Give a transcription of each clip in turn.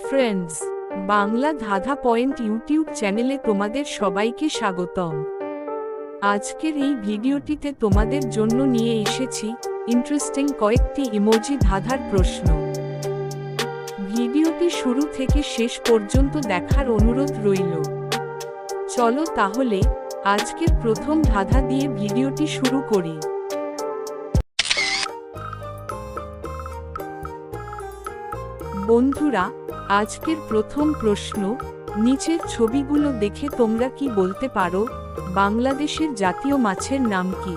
Friends, Bangla ধাঁধা point YouTube চ্যানেলে তোমাদের সবাইকে স্বাগতম। আজকের এই ভিডিওটিতে তোমাদের জন্য নিয়ে এসেছি ইন্টারেস্টিং কয়েকটি ইমোজি ধাঁধার প্রশ্ন। ভিডিওটি শুরু থেকে শেষ পর্যন্ত দেখার অনুরোধ রইল। চলো তাহলে আজকের প্রথম ধাঁধা দিয়ে ভিডিওটি শুরু করি। বন্ধুরা, আজকের প্রথম প্রশ্ন, নিচের ছবিগুলো দেখে তোমরা কি বলতে পারো বাংলাদেশের জাতীয় মাছের নাম কি?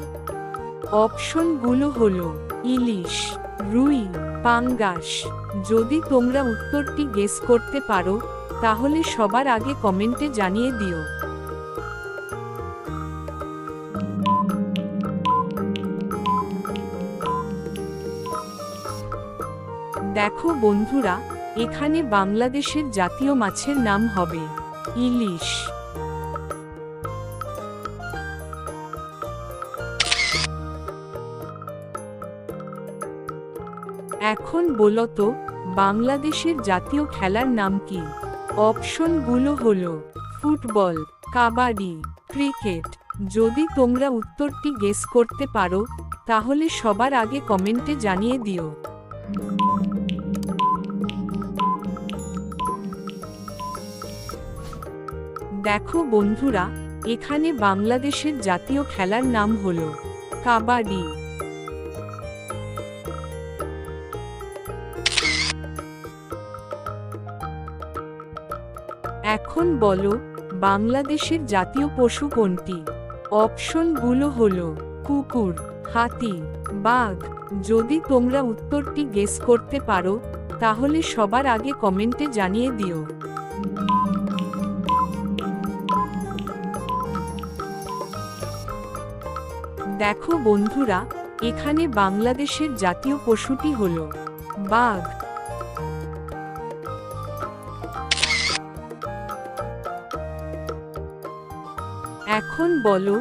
অপশনগুলো হলো ইলিশ, রুই, পাঙ্গাস। যদি তোমরা উত্তরটি গেস করতে পারো তাহলে সবার আগে কমেন্টে জানিয়ে দিও। দেখো বন্ধুরা, এখানে বাংলাদেশের জাতীয় মাছের নাম হবে ইলিশ। এখন বলো তো বাংলাদেশের জাতীয় খেলার নাম কি? অপশনগুলো হলো ফুটবল, কাবাডি, ক্রিকেট। যদি তোমরা উত্তরটি গেস করতে পারো তাহলে সবার আগে কমেন্টে জানিয়ে দিও। দেখো বন্ধুরা, এখানে বাংলাদেশের জাতীয় খেলার নাম হলো কাবাডি। এখন বলো বাংলাদেশের জাতীয় পশু কোনটি? অপশনগুলো হলো কুকুর, হাতি, বাঘ। যদি তোমরা উত্তরটি গেস করতে পারো তাহলে সবার আগে কমেন্টে জানিয়ে দিও। দেখো বন্ধুরা, এখানে বাংলাদেশের জাতীয় পশুটি হলো বাঘ। এখন বলো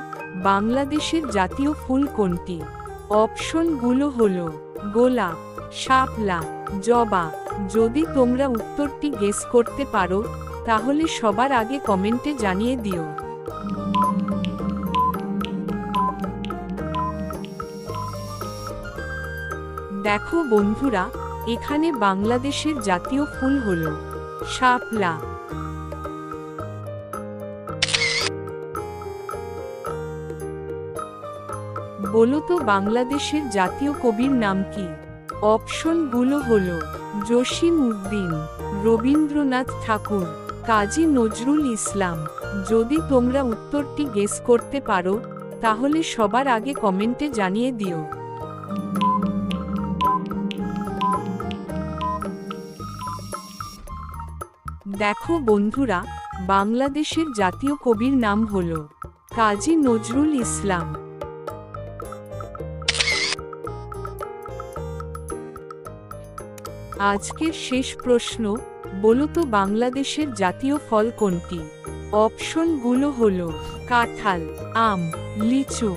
বাংলাদেশের জাতীয় ফুল কোনটি? অপশনগুলো হলো গোলাপ, শাপলা, জবা। যদি তোমরা উত্তরটি গেস করতে পারো তাহলে সবার আগে কমেন্টে জানিয়ে দিও। দেখো বন্ধুরা, এখানে বাংলাদেশের জাতীয় ফুল হলো শাপলা। বলো তো বাংলাদেশের জাতীয় কবির নাম কি? অপশনগুলো হলো জসিম উদ্দিন, রবীন্দ্রনাথ ঠাকুর, কাজী নজরুল ইসলাম। যদি তোমরা উত্তরটি গেস করতে পারো তাহলে সবার আগে কমেন্টে জানিয়ে দিও। দেখো বন্ধুরা, বাংলাদেশের জাতীয় কবির নাম হলো কাজী নজরুল ইসলাম। আজকের শেষ প্রশ্ন, বলো তো বাংলাদেশের জাতীয় ফল কোনটি? অপশনগুলো হলো কাঁঠাল, আম, লিচু।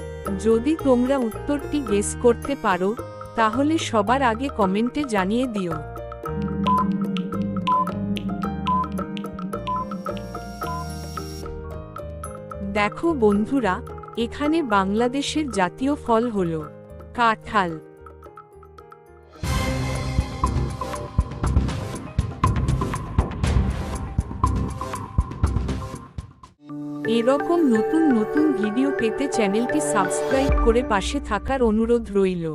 যদি তোমরা উত্তরটি গেস করতে পারো তাহলে সবার আগে কমেন্টে জানিয়ে দিও। দেখো বন্ধুরা, এখানে বাংলাদেশের জাতীয় ফল হলো কাঁঠাল। এরকম নতুন নতুন ভিডিও পেতে চ্যানেলটি সাবস্ক্রাইব করে পাশে থাকার অনুরোধ রইল।